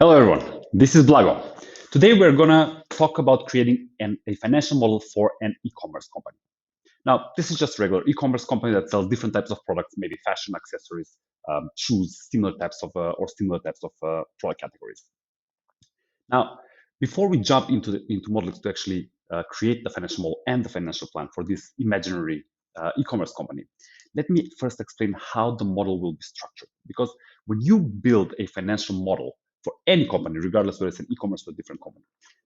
Hello everyone, this is Blago. Today we're gonna talk about creating a financial model for an e-commerce company. Now, this is just regular e-commerce company that sells different types of products, maybe fashion, accessories, shoes, similar types of product categories. Now, before we jump into Modeliks to actually create the financial model and the financial plan for this imaginary e-commerce company, let me first explain how the model will be structured. Because when you build a financial model for any company, regardless whether it's an e-commerce or a different company,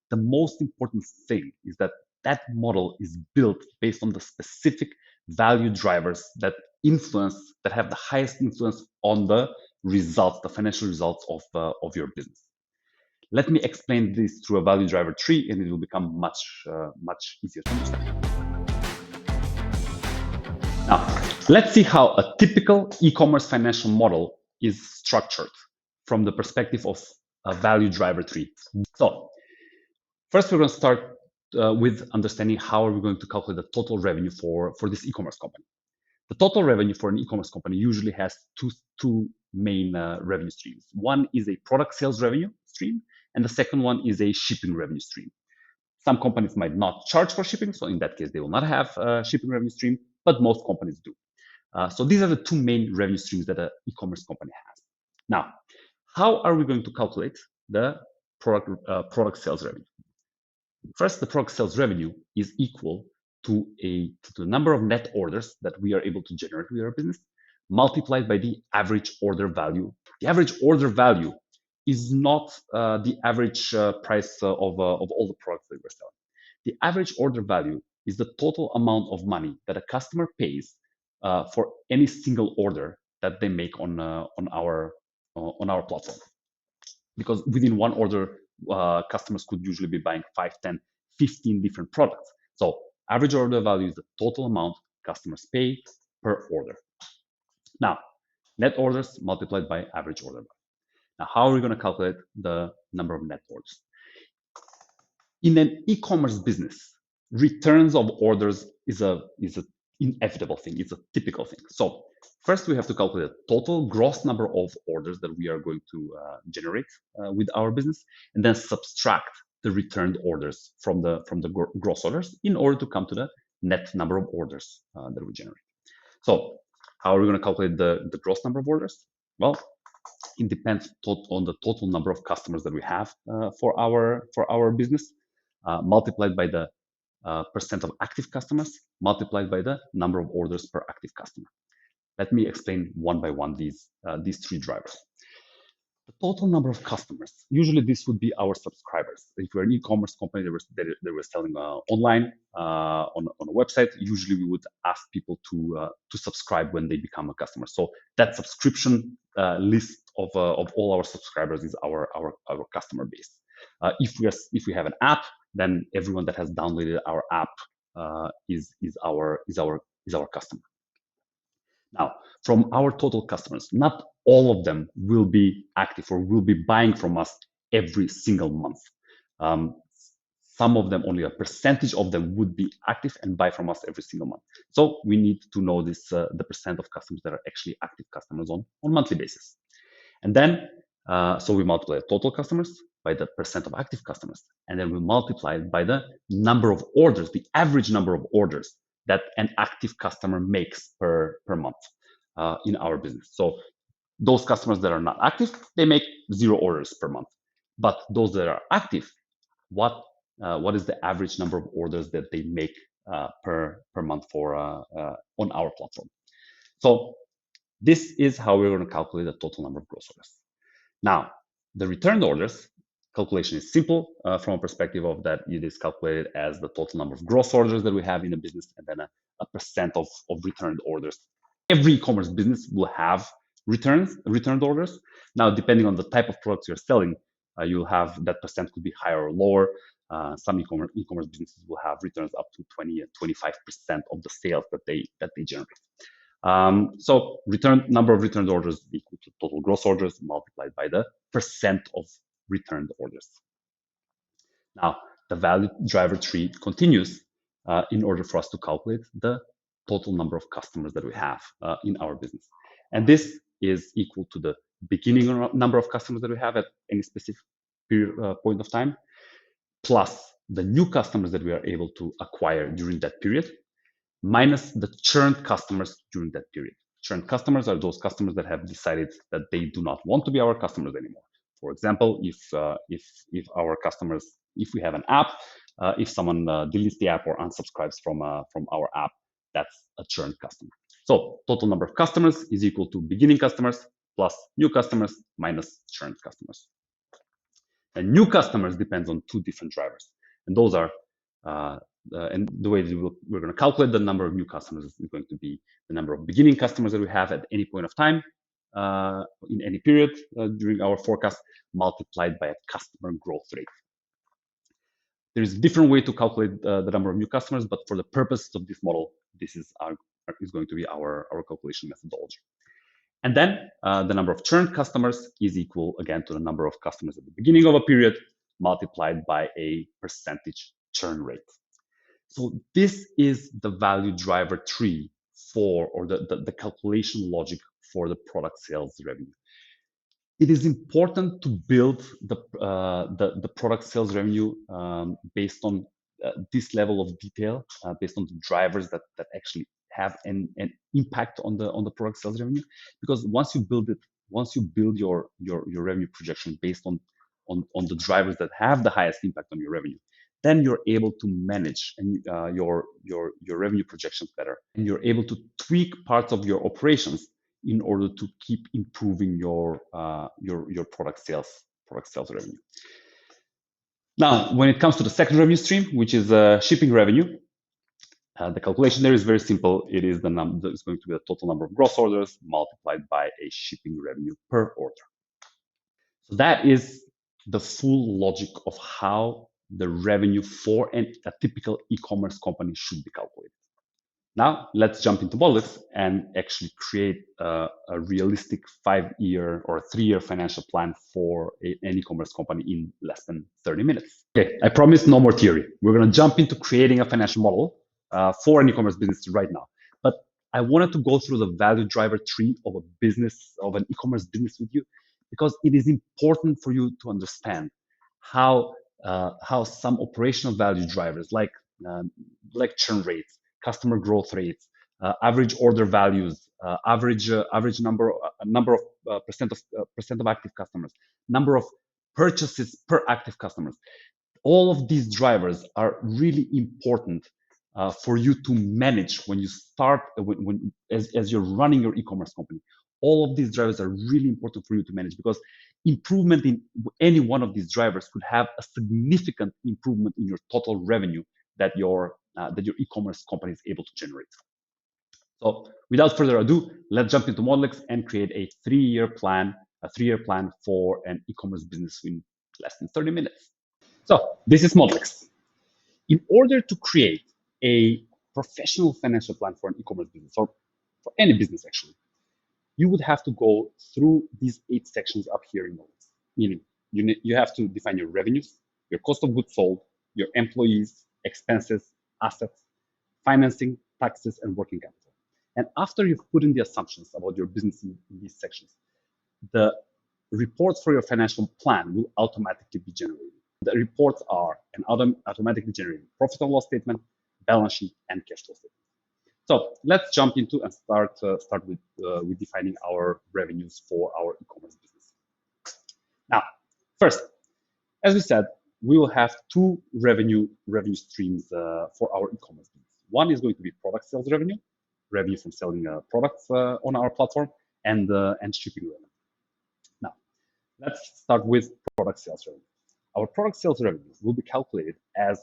the most important thing is that that model is built based on the specific value drivers that have the highest influence on the results, the financial results of your business. Let me explain this through a value driver tree, and it will become much easier to understand. Now, let's see how a typical e-commerce financial model is structured from the perspective of a value driver tree. So, first we're going to start with understanding how are we going to calculate the total revenue for this e-commerce company. The total revenue for an e-commerce company usually has two main revenue streams. One is a product sales revenue stream, and the second one is a shipping revenue stream. Some companies might not charge for shipping, so in that case, they will not have a shipping revenue stream, but most companies do. So these are the two main revenue streams that an e-commerce company has. Now, how are we going to calculate the product sales revenue? First, the product sales revenue is equal to the number of net orders that we are able to generate with our business, multiplied by the average order value. The average order value is not the average price of all the products that we're selling. The average order value is the total amount of money that a customer pays for any single order that they make on our platform. Because within one order, customers could usually be buying 5, 10, 15 different products. So average order value is the total amount customers pay per order. Now, net orders multiplied by average order value. Now, how are we going to calculate the number of net orders? In an e-commerce business, returns of orders is an inevitable thing. It's a typical thing. So first, we have to calculate the total gross number of orders that we are going to generate with our business, and then subtract the returned orders from the gross orders in order to come to the net number of orders that we generate. So how are we going to calculate the gross number of orders? Well, it depends on the total number of customers that we have for our business, multiplied by the percent of active customers, multiplied by the number of orders per active customer. Let me explain one by one these three drivers. The total number of customers, usually this would be our subscribers. If we're an e-commerce company that we're selling online on a website, usually we would ask people to subscribe when they become a customer. So that subscription list of all our subscribers is our customer base. If we have an app, then everyone that has downloaded our app is our customer. Now, from our total customers, not all of them will be active or will be buying from us every single month. Some of them, only a percentage of them would be active and buy from us every single month. So we need to know this the percent of customers that are actually active customers on monthly basis. And then, so we multiply the total customers by the percent of active customers, and then we multiply it by the number of orders, the average number of orders that an active customer makes per month in our business. So those customers that are not active, they make 0 orders per month. But those that are active, what is the average number of orders that they make per month for on our platform? So this is how we're going to calculate the total number of gross orders. Now, the returned orders calculation is simple from a perspective of that it is calculated as the total number of gross orders that we have in a business, and then a percent of returned orders. Every e-commerce business will have returned orders. Now, depending on the type of products you're selling, you'll have that percent could be higher or lower. Some e-commerce businesses will have returns up to 20 and 25% of the sales that they generate. So number of returned orders is equal to total gross orders multiplied by the percent of returned orders. Now, the value driver tree continues in order for us to calculate the total number of customers that we have in our business. And this is equal to the beginning number of customers that we have at any specific point of time, plus the new customers that we are able to acquire during that period, minus the churned customers during that period. Churned customers are those customers that have decided that they do not want to be our customers anymore. For example, if our customers, if we have an app, if someone deletes the app or unsubscribes from our app, that's a churned customer. So total number of customers is equal to beginning customers plus new customers minus churned customers. And new customers depends on two different drivers, and those are and the way that we're going to calculate the number of new customers is going to be the number of beginning customers that we have at any point of time in any period during our forecast, multiplied by a customer growth rate. There is a different way to calculate the number of new customers, but for the purpose of this model, this is going to be our calculation methodology. And then the number of churned customers is equal again to the number of customers at the beginning of a period multiplied by a percentage churn rate. So this is the value driver tree for, or the calculation logic for the product sales revenue. It is important to build the product sales revenue based on this level of detail, based on the drivers that actually have an impact on the product sales revenue. Because once you build your revenue projection based on the drivers that have the highest impact on your revenue, then you're able to manage your revenue projections better, and you're able to tweak parts of your operations in order to keep improving your product sales revenue. Now, when it comes to the second revenue stream, which is shipping revenue, the calculation there is very simple. It is it's going to be the total number of gross orders multiplied by a shipping revenue per order. So that is the full logic of how the revenue for a typical e-commerce company should be calculated. Now, let's jump into Modeliks and actually create a realistic 5-year or 3-year financial plan for an e-commerce company in less than 30 minutes. Okay, I promise no more theory. We're going to jump into creating a financial model for an e-commerce business right now. But I wanted to go through the value driver tree of an e-commerce business with you, because it is important for you to understand how some operational value drivers like churn rates, customer growth rates, average order values, average number of percent of active customers, number of purchases per active customers. All of these drivers are really important for you to manage when you start, as you're running your e-commerce company. All of these drivers are really important for you to manage, because improvement in any one of these drivers could have a significant improvement in your total revenue that your e-commerce company is able to generate. So without further ado, let's jump into Modeliks and create a 3-year plan for an e-commerce business in less than 30 minutes. So this is Modeliks. In order to create a professional financial plan for an e-commerce business, or for any business actually, you would have to go through these 8 sections up here in Modeliks. Meaning, you have to define your revenues, your cost of goods sold, your employees, expenses, assets, financing, taxes, and working capital. And after you've put in the assumptions about your business in these sections, the reports for your financial plan will automatically be generated. The reports are automatically generated profit and loss statement, balance sheet, and cash flow statement. So let's jump into and start with defining our revenues for our e-commerce business. Now, first, as we said, we will have 2 revenue streams for our e-commerce business. One is going to be product sales revenue from selling products on our platform, and shipping revenue. Now, let's start with product sales revenue. Our product sales revenue will be calculated as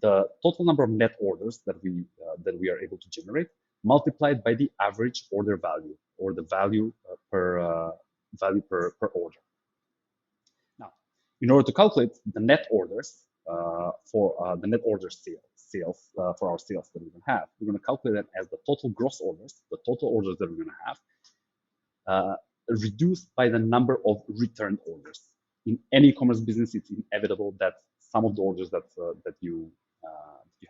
the total number of net orders that we are able to generate, multiplied by the average order value, or the value per order. Now, in order to calculate the net orders for the net order sales for our sales that we're going to have, we're going to calculate that as the total gross orders, the total orders that we're going to have, reduced by the number of returned orders. In any e-commerce business, it's inevitable that some of the orders that you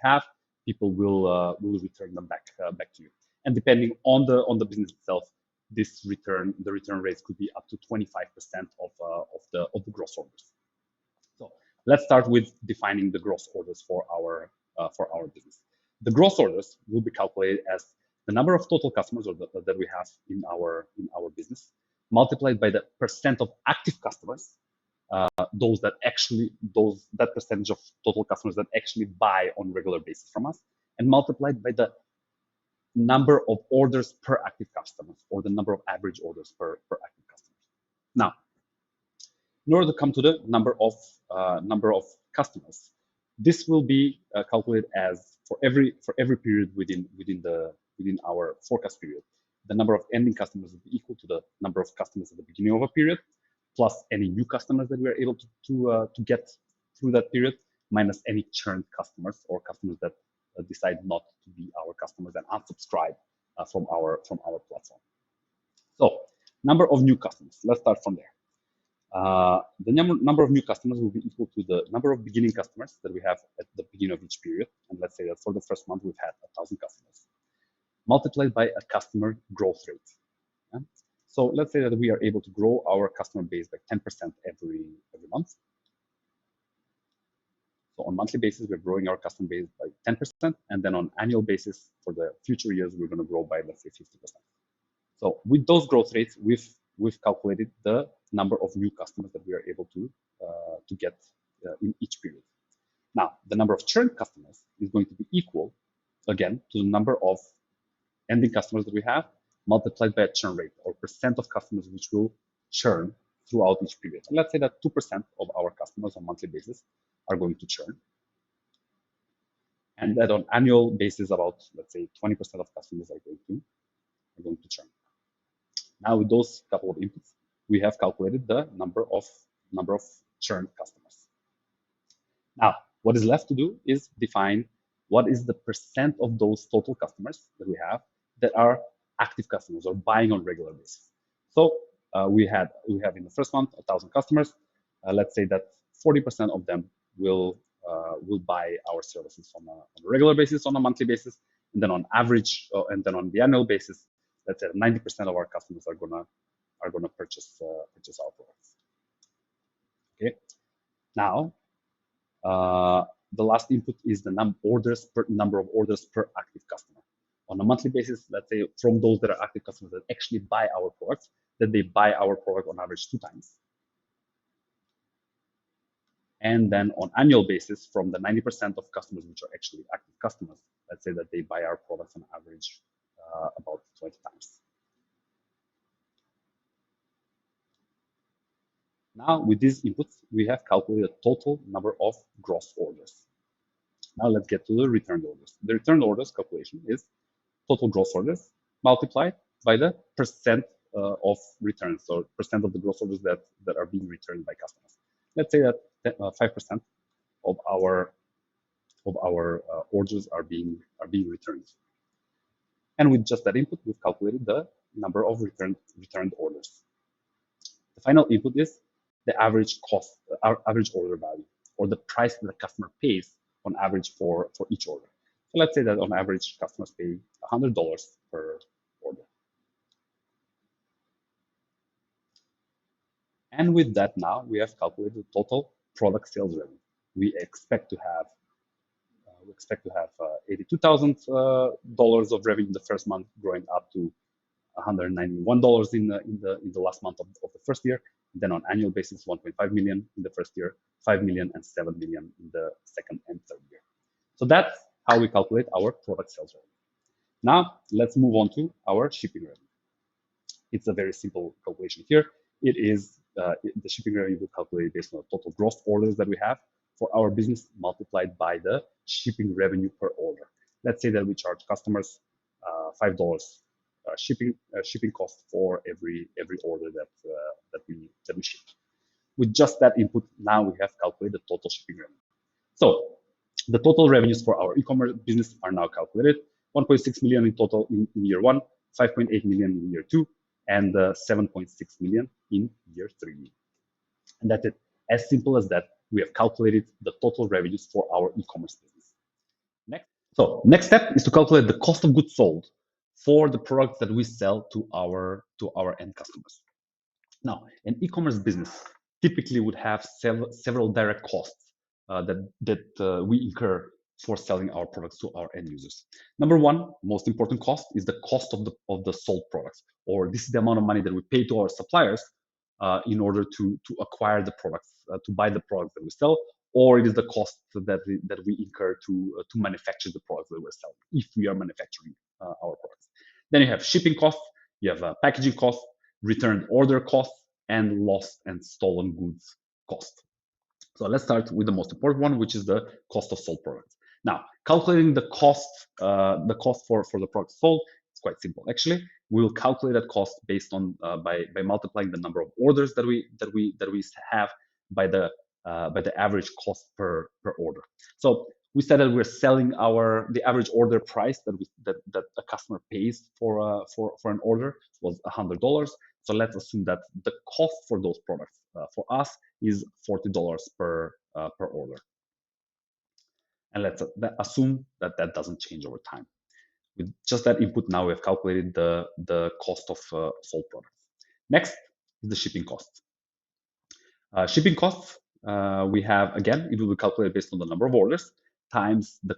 have, people will return them back to you. And depending on the business itself, the return rates could be up to 25% of the gross orders. So let's start with defining the gross orders for our business. The gross orders will be calculated as the number of total customers that we have in our business multiplied by the percent of active customers, that percentage of total customers that actually buy on a regular basis from us, and multiplied by the number of orders per active customers, or the number of average orders per active customers. Now, in order to come to the number of customers, this will be calculated as for every period within our forecast period. The number of ending customers will be equal to the number of customers at the beginning of a period, plus any new customers that we are able to get through that period, minus any churned customers or customers that decide not to be our customers and unsubscribe from our platform. So, number of new customers. Let's start from there. The number of new customers will be equal to the number of beginning customers that we have at the beginning of each period. And let's say that for the first month, we've had 1,000 customers, multiplied by a customer growth rate. Yeah? So let's say that we are able to grow our customer base by 10% every month. So on a monthly basis, we're growing our customer base by 10. And then on annual basis, for the future years, we're going to grow by, let's say, 50%. So with those growth rates, we've calculated the number of new customers that we are able to get in each period. Now, the number of churned customers is going to be equal, again, to the number of ending customers that we have, multiplied by a churn rate, or percent of customers which will churn throughout each period. And let's say that 2% of our customers on a monthly basis are going to churn. And that on annual basis, about, let's say, 20% of customers are going to churn. Now, with those couple of inputs, we have calculated the number of churned customers. Now, what is left to do is define what is the percent of those total customers that we have that are active customers or buying on a regular basis. So we have in the first month 1,000 customers. Let's say that 40% of them will buy our services on a regular basis, on a monthly basis, and then on average, and then on the annual basis, let's say 90% of our customers are gonna purchase our products. Okay. Now, the last input is the number of orders per active customer. On a monthly basis, let's say from those that are active customers that actually buy our products, that they buy our product on average 2 times. And then on annual basis, from the 90% of customers which are actually active customers, let's say that they buy our products on average about 20 times. Now, with these inputs, we have calculated the total number of gross orders. Now let's get to the returned orders. The returned orders calculation is total gross orders multiplied by the percent of returns, or percent of the gross orders that are being returned by customers. Let's say that 5% of our orders are being returned. And with just that input, we've calculated the number of returned orders. The final input is the average cost, our average order value, or the price that the customer pays on average for each order. So let's say that on average, customers pay $100 per order. And with that, now we have calculated the total product sales revenue. We expect to have $82,000 of revenue in the first month, growing up to $191 in the last month of the first year. And then on annual basis, 1.5 million in the first year, 5 million and 7 million in the second and third year. So that's how we calculate our product sales revenue. Now let's move on to our shipping revenue. It's a very simple calculation here. It is the shipping revenue will calculate based on the total gross orders that we have for our business, multiplied by the shipping revenue per order. Let's say that we charge customers $5 shipping cost for every order that we ship. With just that input, now we have calculated the total shipping revenue. So the total revenues for our e-commerce business are now calculated: 1.6 million in total in year 1, 5.8 million in year 2, and 7.6 million in year 3. And that's it. As simple as that, we have calculated the total revenues for our e-commerce business. Next step is to calculate the cost of goods sold for the products that we sell to our end customers. Now, an e-commerce business typically would have several direct costs that we incur for selling our products to our end users. Number one, most important cost is the cost of the sold products, or this is the amount of money that we pay to our suppliers in order to acquire the products, to buy the products that we sell, or it is the cost that we incur to manufacture the products that we're selling, if we are manufacturing our products. Then you have shipping costs, you have packaging costs, returned order costs, and lost and stolen goods cost. So let's start with the most important one, which is the cost of sold products. Now, calculating the cost for the product sold, it's quite simple. Actually, we will calculate that cost based on by multiplying the number of orders that we have by the average cost per order. So we said that we're selling the average order price that a customer pays for an order was $100. So let's assume that the cost for those products for us is $40 per order, and let's assume that doesn't change over time. With just that input, now we have calculated the cost of sold products. Next is the shipping cost. Shipping costs, we have, again, it will be calculated based on the number of orders times the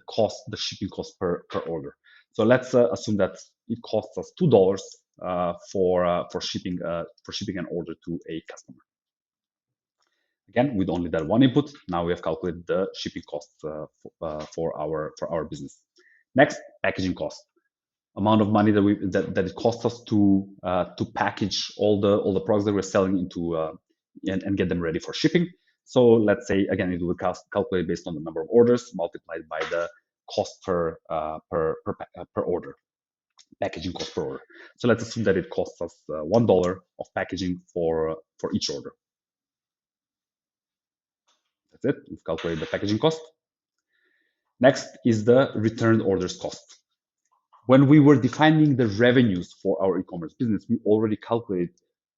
shipping cost per order. So let's assume that it costs us $2 for shipping an order to a customer. Again, with only that one input, now we have calculated the shipping cost for our business. Next, packaging cost. Amount of money that it costs us to package all the products that we're selling into and get them ready for shipping. So let's say, again, it will calculate based on the number of orders multiplied by the cost per order, packaging cost per order. So let's assume that it costs us $1 of packaging for each order. That's it. We've calculated the packaging cost. Next is the returned orders cost. When we were defining the revenues for our e-commerce business, we already calculated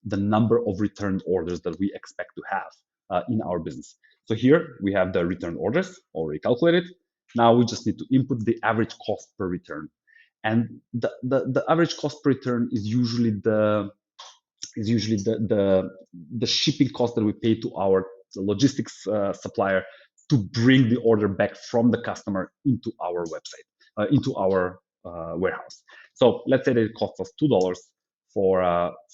the number of returned orders that we expect to have in our business. So here we have the returned orders already calculated. Now we just need to input the average cost per return. And the average cost per return is usually the shipping cost that we pay to our logistics supplier to bring the order back from the customer into our website, into our warehouse. So let's say that it costs us $2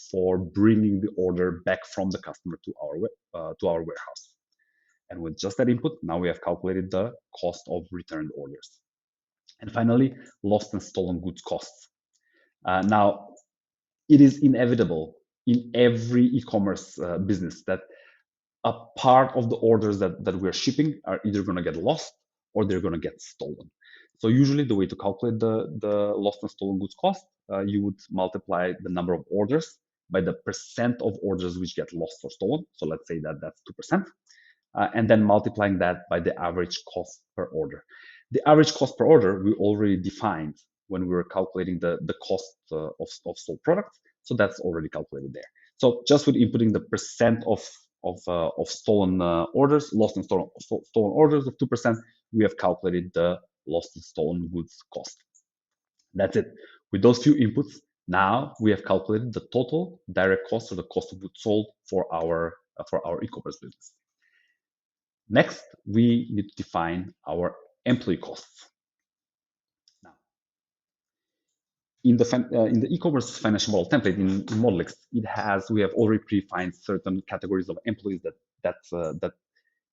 for bringing the order back from the customer to our warehouse. And with just that input, now we have calculated the cost of returned orders. And finally, lost and stolen goods costs. Now, it is inevitable in every e-commerce business that a part of the orders that we're shipping are either going to get lost or they're going to get stolen. So usually the way to calculate the lost and stolen goods cost, you would multiply the number of orders by the percent of orders which get lost or stolen. So let's say that that's 2%. And then multiplying that by the average cost per order. The average cost per order we already defined when we were calculating the cost of sold products. So that's already calculated there. So just with inputting the percent of stolen orders, lost and stolen orders of 2%, we have calculated the lost and stolen goods cost. That's it. With those few inputs, now we have calculated the total direct cost or the cost of goods sold for our e-commerce business. Next, we need to define our employee costs. Now, in the e-commerce financial model template in Modeliks, we have already predefined certain categories of employees that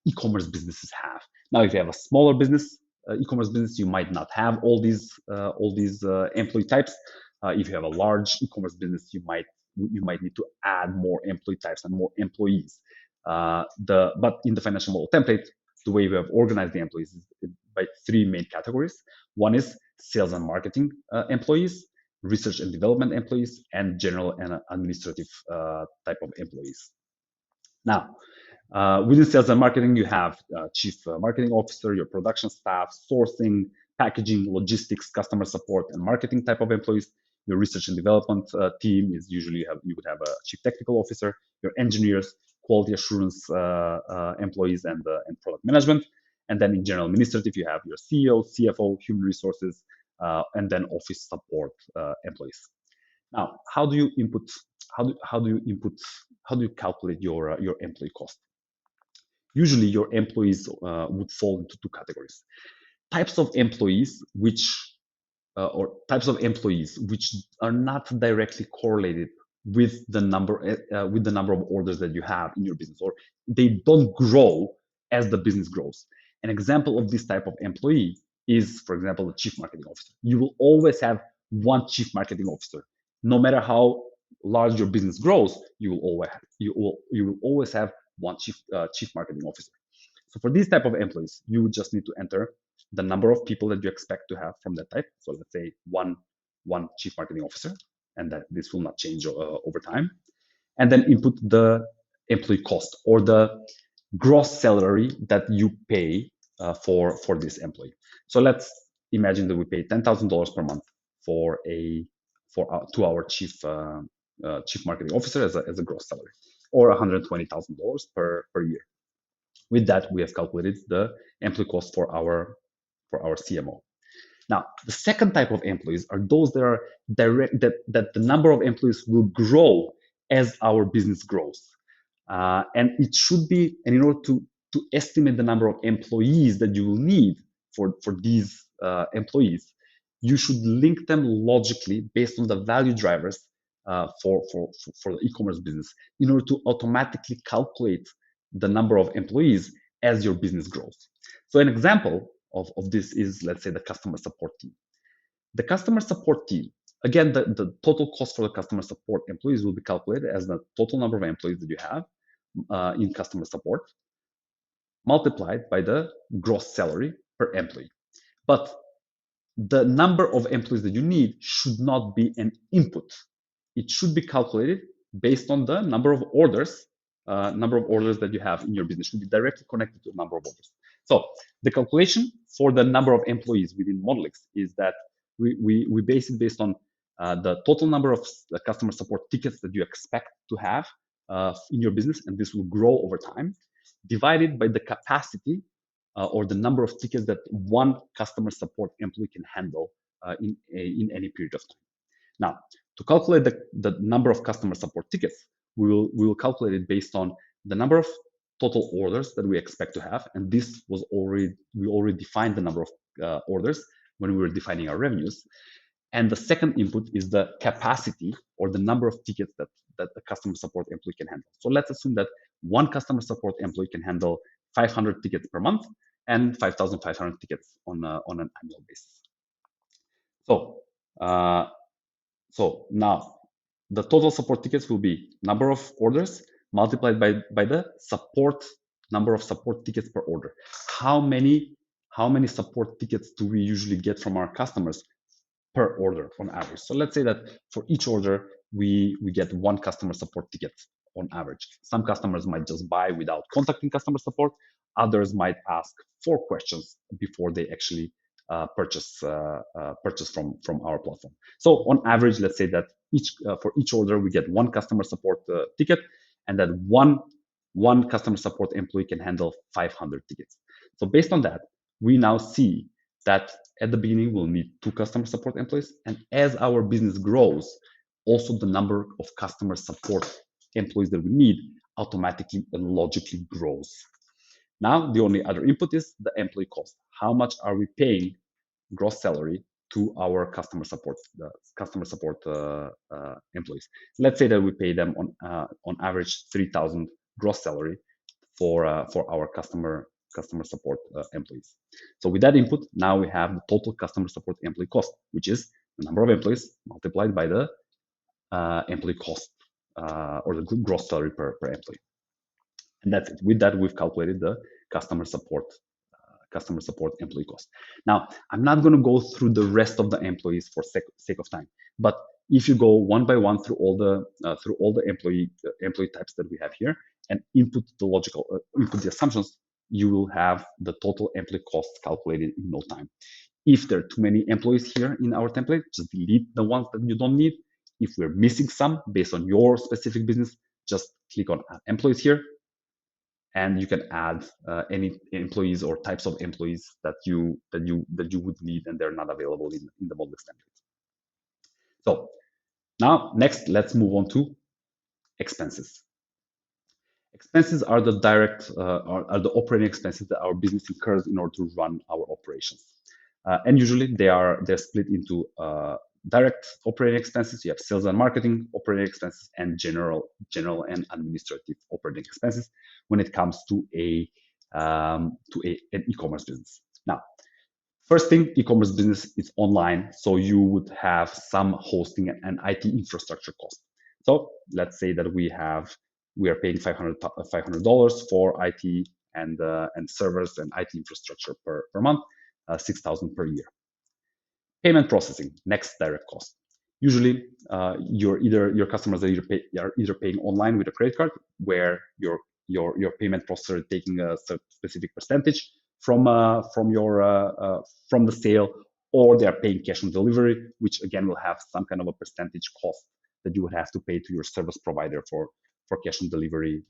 e-commerce businesses have. Now, if you have a smaller business, e-commerce business, you might not have all these employee types. If you have a large e-commerce business, you might need to add more employee types and more employees. But in the financial model template, the way we have organized the employees is by three main categories. One is sales and marketing employees, research and development employees, and general and administrative type of employees. Now, within sales and marketing, you have chief marketing officer, your production staff, sourcing, packaging, logistics, customer support, and marketing type of employees. Your research and development team is usually you would have a chief technical officer, your engineers, quality assurance employees, and product management. And then in general administrative, you have your CEO, CFO, human resources, and then office support employees. Now, how do you input? How do you input? How do you calculate your employee cost? Usually, your employees would fall into two categories: types of employees, or types of employees which are not directly correlated with the number of orders that you have in your business, or they don't grow as the business grows. An example of this type of employee is, for example, the chief marketing officer. You will always have one chief marketing officer, no matter how large your business grows. You will always have one chief marketing officer. So for these type of employees, you would just need to enter the number of people that you expect to have from that type. So let's say one chief marketing officer, and that this will not change over time. And then input the employee cost, or the gross salary that you pay for this employee. So let's imagine that we pay $10,000 per month to our chief marketing officer as a gross salary, or $120,000 per year. With that, we have calculated the employee cost for our CMO. Now, the second type of employees are those that are that the number of employees will grow as our business grows. And in order to estimate the number of employees that you will need for these employees, you should link them logically based on the value drivers for the e-commerce business, in order to automatically calculate the number of employees as your business grows. So an example of this is, let's say, the customer support team. The customer support team, again, the total cost for the customer support employees will be calculated as the total number of employees that you have in customer support, multiplied by the gross salary per employee. But the number of employees that you need should not be an input. It should be calculated based on the number of orders that you have in your business. Should be directly connected to the number of orders. So the calculation for the number of employees within Modeliks is that we base it based on the total number of customer support tickets that you expect to have in your business, and this will grow over time, divided by the capacity or the number of tickets that one customer support employee can handle in any period of time. Now, to calculate the number of customer support tickets, we will calculate it based on the number of total orders that we expect to have, and we already defined the number of orders when we were defining our revenues. And the second input is the capacity, or the number of tickets that a customer support employee can handle. So let's assume that one customer support employee can handle 500 tickets per month and 5,500 tickets on an annual basis. So now the total support tickets will be number of orders multiplied by the number of support tickets per order. How many support tickets do we usually get from our customers per order on average? So let's say that for each order we get one customer support ticket on average. Some customers might just buy without contacting customer support. Others might ask 4 questions before they actually purchase from our platform. So on average, let's say that for each order we get one customer support ticket, and that one customer support employee can handle 500 tickets. So based on that, we now see that at the beginning we'll need 2 customer support employees, and as our business grows, also the number of customer support employees that we need automatically and logically grows. Now, the only other input is the employee cost. How much are we paying gross salary to our customer support employees? Let's say that we pay them on average 3,000 gross salary for our customer support employees. So with that input, now we have the total customer support employee cost, which is the number of employees multiplied by the employee cost, or the gross salary per employee. And that's it. With that, we've calculated the customer support employee cost. Now, I'm not going to go through the rest of the employees for sake of time, but if you go one by one through all the employee types that we have here and input the assumptions, you will have the total employee cost calculated in no time. If there are too many employees here in our template, just delete the ones that you don't need. If we're missing some based on your specific business, just click on Add Employees here, and you can add any employees or types of employees that you would need, and they're not available in the Modeliks template. So now, next, let's move on to expenses. Expenses are the direct, are the operating expenses that our business incurs in order to run our operations. And usually they're split into direct operating expenses. You have sales and marketing operating expenses and general and administrative operating expenses when it comes to an e-commerce business. Now, first thing, e-commerce business is online, so you would have some hosting and IT infrastructure cost. So let's say that we are paying $500 for IT and servers and IT infrastructure per month, $6,000 per year. Payment processing, next direct cost. Usually, your customers are either paying online with a credit card, where your payment processor is taking a specific percentage from the sale, or they are paying cash on delivery, which again will have some kind of a percentage cost that you would have to pay to your service provider for cash on delivery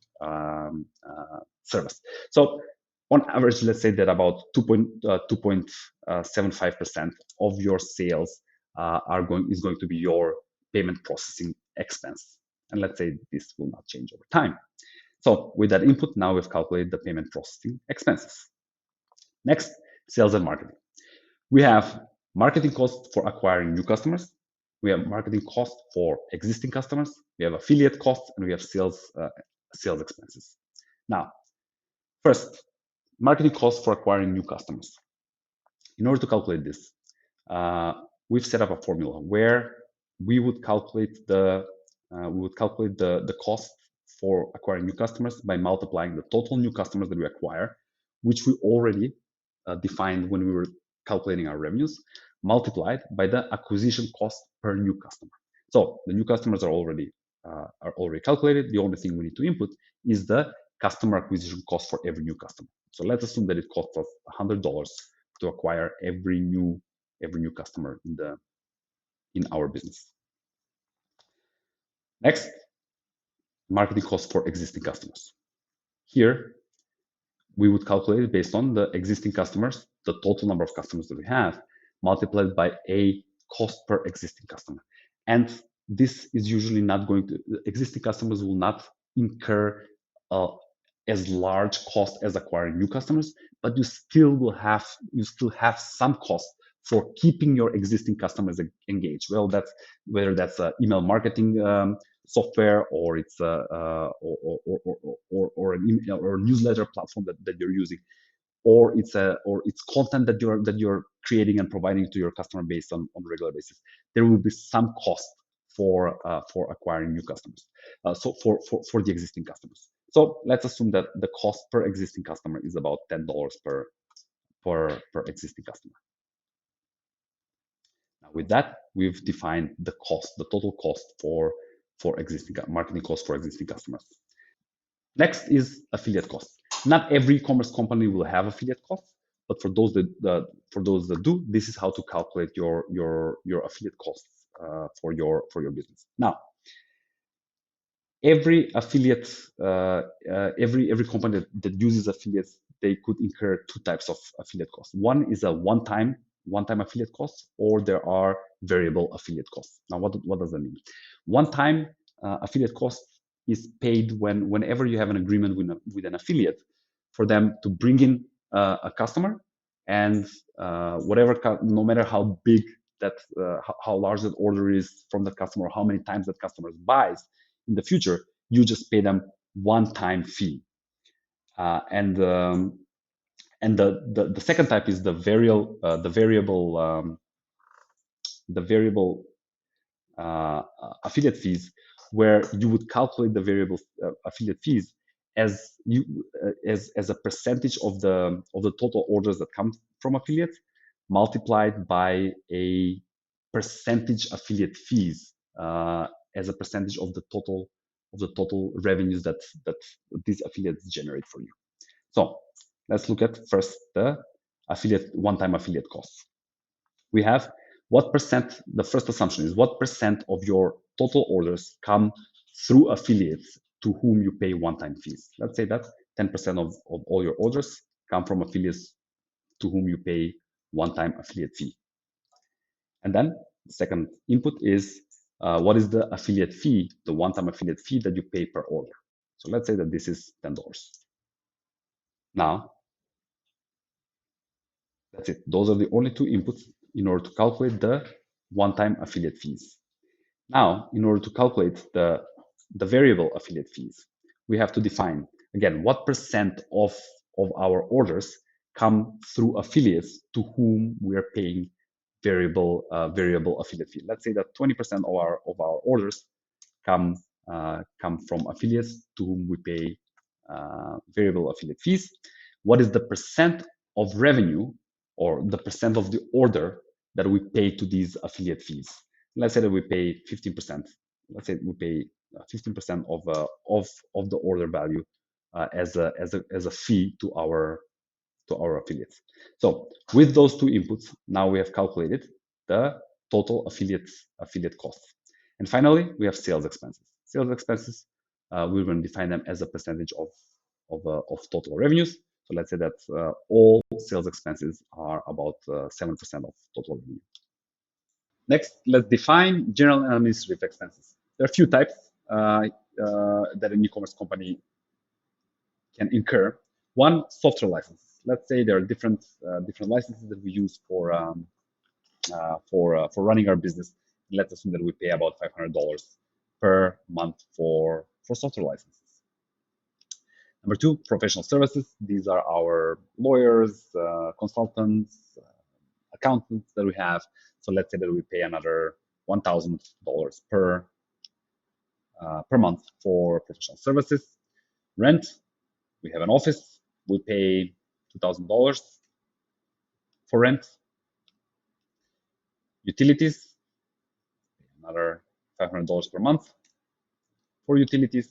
service. So on average, let's say that about 2.75% of your sales is going to be your payment processing expense. And let's say this will not change over time. So with that input, now we've calculated the payment processing expenses. Next, sales and marketing. We have marketing costs for acquiring new customers. We have marketing costs for existing customers. We have affiliate costs, and we have sales expenses. Now, first, marketing costs for acquiring new customers. In order to calculate this, we've set up a formula where we would calculate the cost for acquiring new customers by multiplying the total new customers that we acquire, which we already defined when we were calculating our revenues, multiplied by the acquisition cost per new customer. So the new customers are already calculated. The only thing we need to input is the customer acquisition cost for every new customer. So let's assume that it costs us $100 to acquire every new customer in our business. Next, marketing costs for existing customers. Here, we would calculate it based on the existing customers, the total number of customers that we have, multiplied by a cost per existing customer. And this is usually not going to, existing customers will not incur as large cost as acquiring new customers, but you still have some cost for keeping your existing customers engaged. Well, whether that's email marketing software, or it's or an email or newsletter platform that you're using, or it's content that you're creating and providing to your customer base on a regular basis. There will be some cost for acquiring new customers. So for the existing customers. So let's assume that the cost per existing customer is about $10 per existing customer. Now with that, we've defined the total cost for existing marketing costs for existing customers. Next is affiliate costs. Not every e-commerce company will have affiliate costs, but for those that do, this is how to calculate your affiliate costs for your business. Now, every affiliate, every company that uses affiliates, they could incur two types of affiliate costs. One is a one-time affiliate cost, or there are variable affiliate costs. Now, what does that mean? One-time affiliate cost is paid whenever you have an agreement with an affiliate for them to bring in a customer, and no matter how big that, how large that order is from that customer, or how many times that customer buys in the future, you just pay them one-time fee. And the second type is the variable affiliate fees, where you would calculate the variable affiliate fees as a percentage of the total orders that come from affiliates, multiplied by a percentage affiliate fees as a percentage of the total revenues that these affiliates generate for you. So let's look at first the one-time affiliate costs. We have what percent. The first assumption is what percent of your total orders come through affiliates to whom you pay one-time fees. Let's say that 10% of all your orders come from affiliates to whom you pay one-time affiliate fee. And then the second input is what is the affiliate fee, the one-time affiliate fee that you pay per order. So let's say that this is $10. Now, that's it. Those are the only two inputs in order to calculate the one-time affiliate fees. Now, in order to calculate the variable affiliate fees, we have to define, again, what percent of our orders come through affiliates to whom we are paying variable affiliate fee. Let's say that 20% of our orders come from affiliates to whom we pay variable affiliate fees. What is the percent of revenue or the percent of the order that we pay to these affiliate fees? Let's say that we pay 15%. Let's say we pay 15% of the order value as a fee to our affiliates. So with those two inputs, now we have calculated the total affiliate costs. And finally, we have sales expenses. Sales expenses, we're going to define them as a percentage of total revenues. So let's say that all sales expenses are about 7% of total revenue. Next, let's define general and administrative expenses. There are a few types that an e-commerce company can incur. One, software licenses. Let's say there are different licenses that we use for running our business. Let's assume that we pay about $500 per month for software licenses. Number two, professional services. These are our lawyers, consultants, accountants that we have. So let's say that we pay another $1,000 per month for professional services. Rent. We have an office. We pay $2,000 for rent. Utilities, another $500 per month for utilities.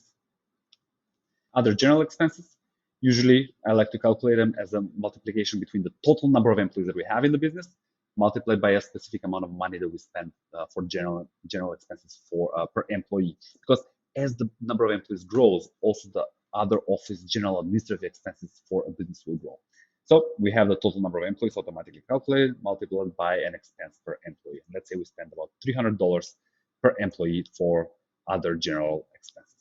Other general expenses, usually I like to calculate them as a multiplication between the total number of employees that we have in the business multiplied by a specific amount of money that we spend for general expenses for per employee. Because as the number of employees grows, also the other office general administrative expenses for a business will grow. So we have the total number of employees automatically calculated, multiplied by an expense per employee. Let's say we spend about $300 per employee for other general expenses.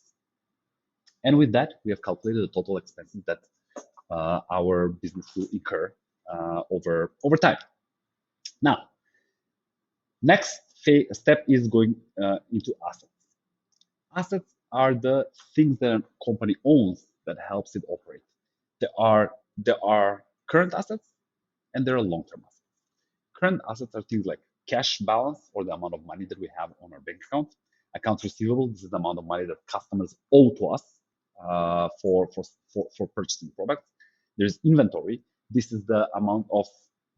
And with that, we have calculated the total expenses that our business will incur over time. Now, next step is going into assets. Assets are the things that a company owns that helps it operate. There are current assets and there are long-term assets. Current assets are things like cash balance, or the amount of money that we have on our bank account. Accounts receivable, this is the amount of money that customers owe to us for purchasing products. There's inventory. This is the amount of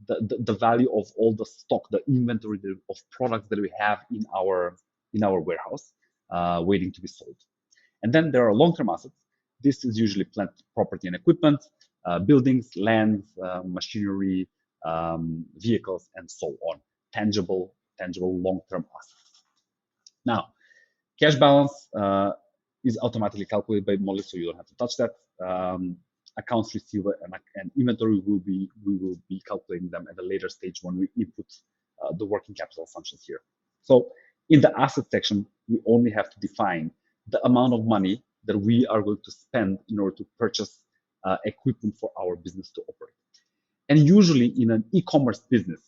the value of all the stock, the inventory of products that we have in our warehouse waiting to be sold. And then there are long-term assets. This is usually plant, property, and equipment, buildings, land, machinery, vehicles, and so on. Tangible long-term assets. Now, cash balance is automatically calculated by Modeliks, so you don't have to touch that. Accounts receivable and inventory we will be calculating them at a later stage when we input the working capital functions here. So in the asset section, we only have to define the amount of money that we are going to spend in order to purchase equipment for our business to operate. And usually in an e-commerce business,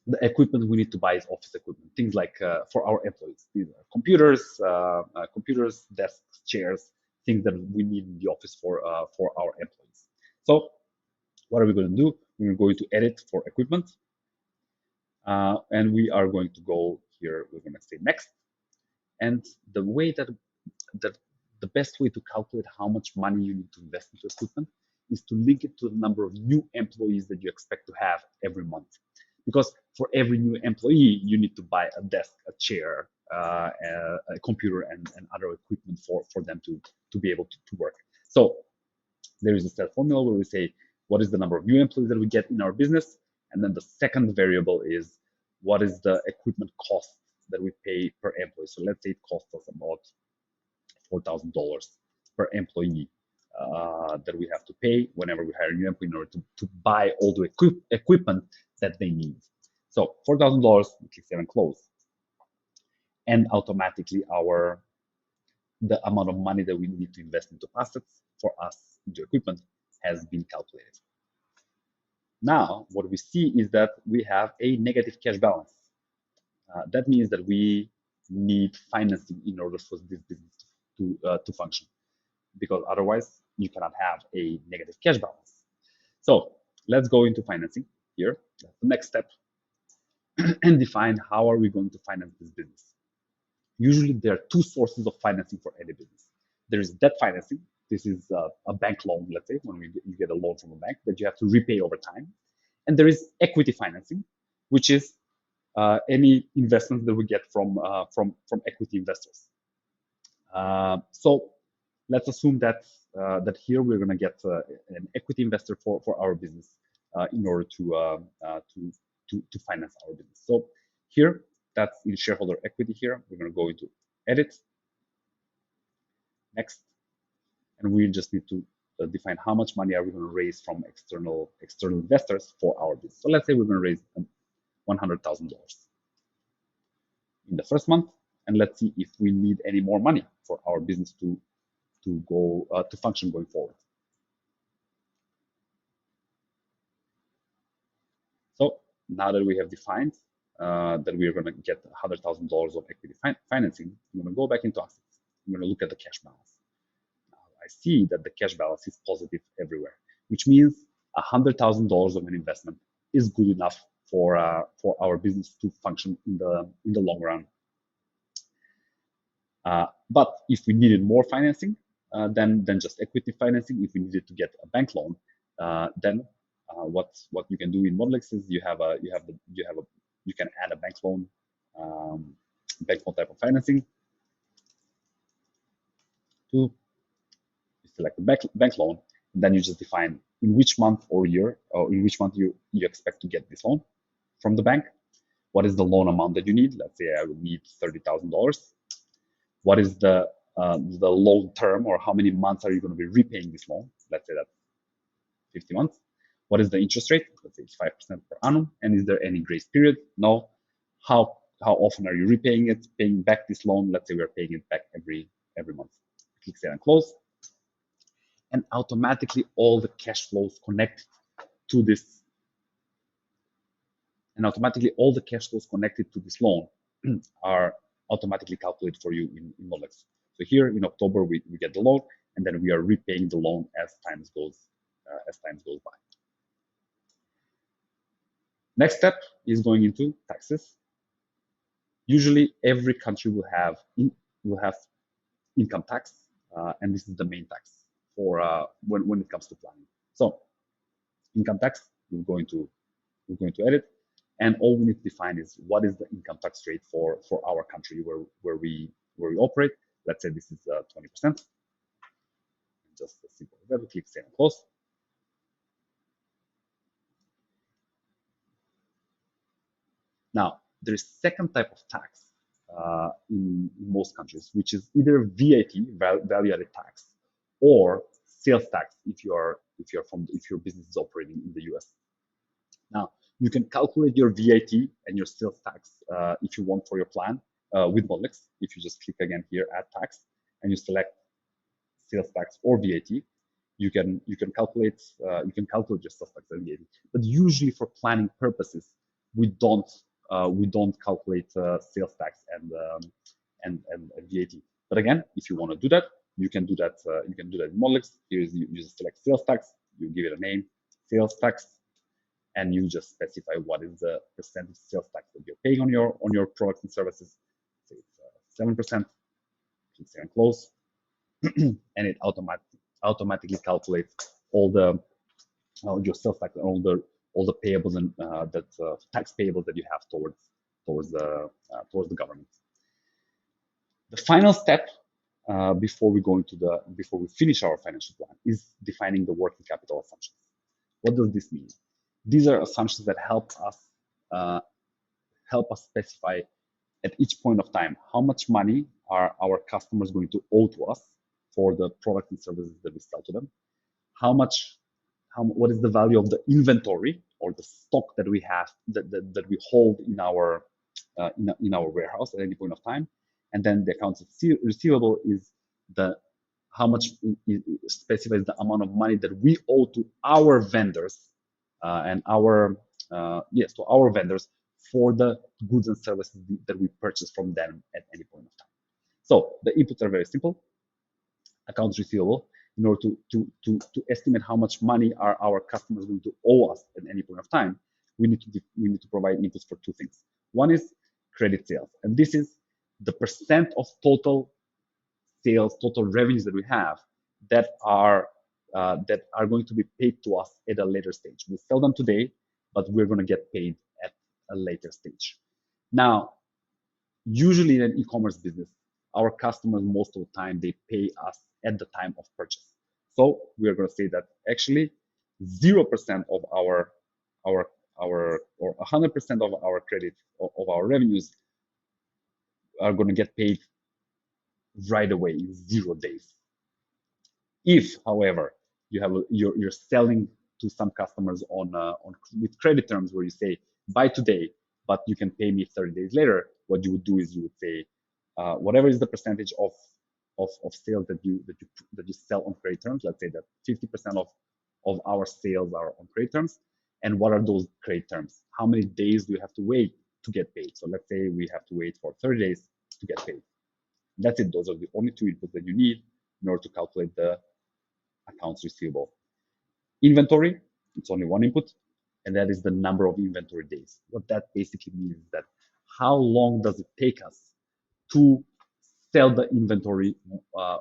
the equipment we need to buy is office equipment, things like for our employees. These are computers, desks, chairs, things that we need in the office for our employees. So what are we going to do? We're going to edit for equipment. And we are going to go here, we're going to say next. And the way that the best way to calculate how much money you need to invest into equipment is to link it to the number of new employees that you expect to have every month. Because for every new employee, you need to buy a desk, a chair, a computer, and other equipment for them to be able to work. So there is a set formula where we say, what is the number of new employees that we get in our business? And then the second variable is, what is the equipment cost that we pay per employee? So let's say it costs us about $4,000 per employee that we have to pay whenever we hire a new employee in order to buy all the equipment that they need. So $4,000, we click Save and Close, and automatically the amount of money that we need to invest into assets for us into equipment has been calculated. Now, what we see is that we have a negative cash balance. That means that we need financing in order for this business to function, because otherwise you cannot have a negative cash balance. So let's go into financing here. That's the next step, and define how are we going to finance this business. Usually there are two sources of financing for any business. There is debt financing. This is a bank loan, let's say, when you get a loan from a bank that you have to repay over time. And there is equity financing, which is any investments that we get from equity investors. So let's assume that here we're going to get an equity investor for our business in order to finance our business. So here, that's in shareholder equity. Here we're going to go into edit, next, and we just need to define how much money are we going to raise from external investors for our business. So let's say we're going to raise $100,000 in the first month, and let's see if we need any more money for our business to function going forward. So now that we have defined that we are going to get $100,000 of equity financing, I'm going to go back into assets. I'm going to look at the cash balance. Now I see that the cash balance is positive everywhere, which means $100,000 of an investment is good enough for our business to function in the long run. But if we needed more financing than just equity financing, if we needed to get a bank loan, then what you can do in Modeliks is you can add a bank loan type of financing. You select the bank loan, and then you just define in which month or year, or in which month you expect to get this loan from the bank. What is the loan amount that you need? Let's say I would need $30,000. What is the loan term, or how many months are you going to be repaying this loan? Let's say that's 50 months. What is the interest rate? Let's say it's 5% per annum. And is there any grace period? No. How often are you repaying it, paying back this loan? Let's say we are paying it back every month. Click Save and Close. And automatically all the cash flows connected to this, loan are automatically calculated for you in Modeliks. So here in October we get the loan, and then we are repaying the loan as time goes by. Next step is going into taxes. Usually every country will have income tax, and this is the main tax for when it comes to planning. So income tax, we're going to edit, and all we need to define is what is the income tax rate for our country where we operate. Let's say this is 20%. Just as simple as that. We click Save and Close. Now, there is second type of tax in most countries, which is either VAT, value-added tax, or sales tax if your business is operating in the US. Now, you can calculate your VAT and your sales tax if you want for your plan with Modeliks. If you just click again here, Add Tax, and you select sales tax or VAT, you can calculate your sales tax and VAT. But usually for planning purposes, we don't calculate sales tax and VAT. But again, if you want to do that, you can do that. You can do that in Modeliks. Here you just select sales tax, you give it a name, sales tax, and you just specify what is the percentage sales tax that you're paying on your products and services. Say it's 7%. Click Save and Close, and it automatically calculates all your sales tax and all the payables and tax payables that you have towards the government. The final step before we finish our financial plan is defining the working capital assumptions. What does this mean? These are assumptions that help us specify at each point of time how much money are our customers going to owe to us for the products and services that we sell to them, what is the value of the inventory or the stock that we have that we hold in our warehouse at any point of time, and then the accounts receivable is the how much it specifies the amount of money that we owe to our vendors and our to our vendors for the goods and services that we purchase from them at any point of time. So the inputs are very simple. Accounts receivable, in order to estimate how much money are our customers going to owe us at any point of time, we need to provide inputs for two things. One is credit sales, and this is the percent of total sales, total revenues that we have that are going to be paid to us at a later stage. We sell them today, but we're going to get paid at a later stage. Now, usually in an e-commerce business, our customers most of the time they pay us at the time of purchase. So we are going to say that actually 0% of our or 100% of our credit of our revenues are going to get paid right away in 0 days. If, however, you're selling to some customers on with credit terms where you say buy today, but you can pay me 30 days later, what you would do is you would say whatever is the percentage of sales that you sell on credit terms. Let's say that 50% of our sales are on credit terms. And what are those credit terms? How many days do you have to wait to get paid? So let's say we have to wait for 30 days to get paid. That's it. Those are the only two inputs that you need in order to calculate the accounts receivable. Inventory, it's only one input, and that is the number of inventory days. What that basically means is that how long does it take us to sell the inventory,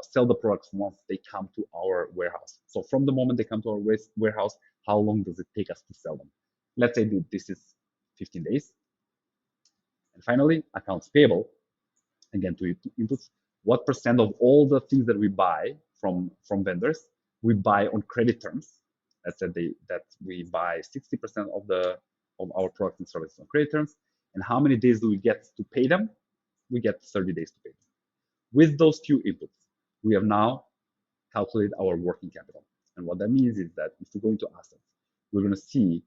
sell the products once they come to our warehouse. So from the moment they come to our warehouse, how long does it take us to sell them? Let's say this is 15 days. And finally, accounts payable, again, two inputs. What percent of all the things that we buy from vendors, we buy on credit terms? Let's say that we buy 60% of our products and services on credit terms. And how many days do we get to pay them? We get 30 days to pay them. With those two inputs, we have now calculated our working capital. And what that means is that if we go into assets, we're going to see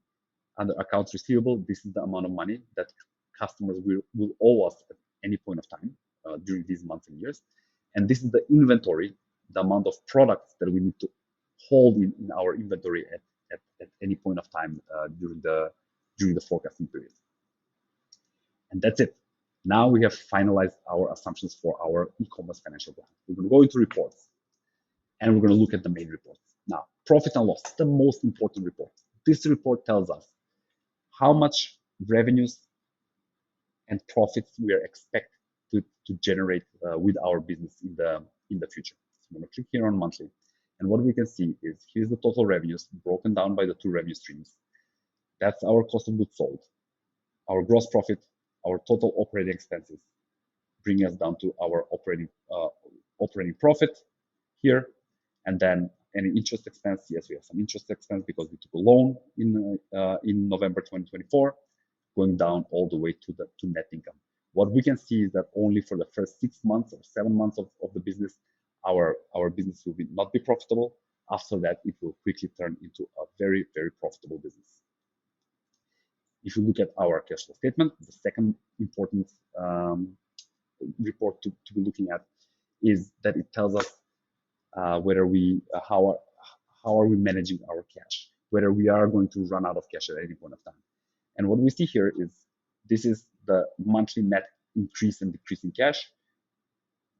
under accounts receivable, this is the amount of money that customers will owe us at any point of time during these months and years. And this is the inventory, the amount of products that we need to hold in our inventory at any point of time during the forecasting period. And that's it. Now we have finalized our assumptions for our e-commerce financial plan. We're going to go into reports, and we're going to look at the main reports. Now, profit and loss, the most important report. This report tells us how much revenues and profits we are expected to generate with our business in the future. So I'm going to click here on monthly, and what we can see is here's the total revenues broken down by the two revenue streams. That's our cost of goods sold, our gross profit, our total operating expenses, bringing us down to our operating profit here, and then any interest expense. Yes, we have some interest expense because we took a loan in November 2024, going down all the way to net income. What we can see is that only for the first 6 months or 7 months of the business, our business will not be profitable. After that, it will quickly turn into a very, very profitable business. If you look at our cash flow statement, the second important report to be looking at is that it tells us whether how are we managing our cash, whether we are going to run out of cash at any point of time. And what we see here is this is the monthly net increase and decrease in cash.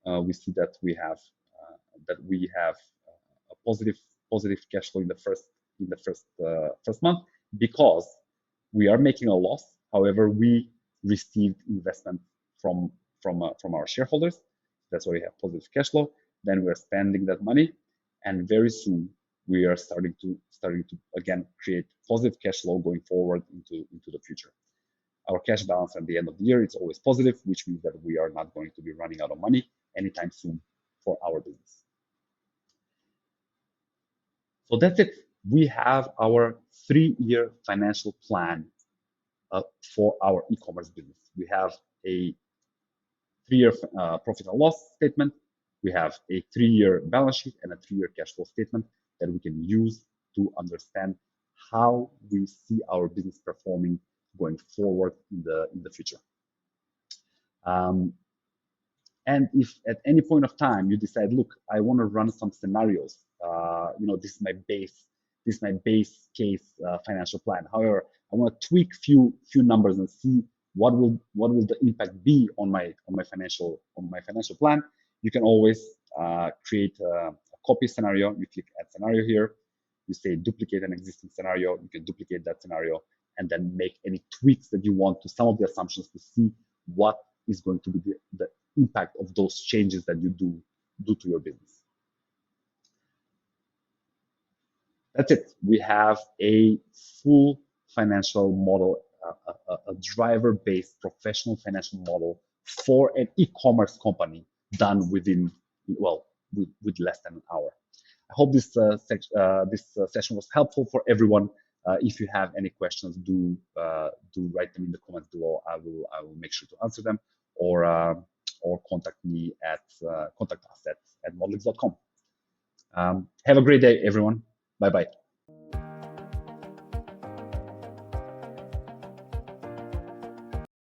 We see that we have a positive cash flow in the first month because we are making a loss. However, we received investment from our shareholders. That's why we have positive cash flow. Then we're spending that money, and very soon we are starting to again create positive cash flow going forward into the future. Our cash balance at the end of the year is always positive, which means that we are not going to be running out of money anytime soon for our business. So that's it. We have our 3-year financial plan for our e-commerce business. We have a 3-year profit and loss statement. We have a 3-year balance sheet and a 3-year cash flow statement that we can use to understand how we see our business performing going forward in the future. And if at any point of time you decide, look, I want to run some scenarios, this is my base case financial plan. However, I want to tweak few numbers and see what will the impact be on my financial plan. You can always create a copy scenario. You click add scenario here. You say duplicate an existing scenario. You can duplicate that scenario and then make any tweaks that you want to some of the assumptions to see what is going to be the impact of those changes that you do to your business. That's it. We have a full financial model, a driver-based professional financial model for an e-commerce company done within, with less than an hour. I hope this session was helpful for everyone. If you have any questions, do write them in the comments below. I will make sure to answer them, or contact me at contact us at modeliks.com. Have a great day, everyone. Bye bye.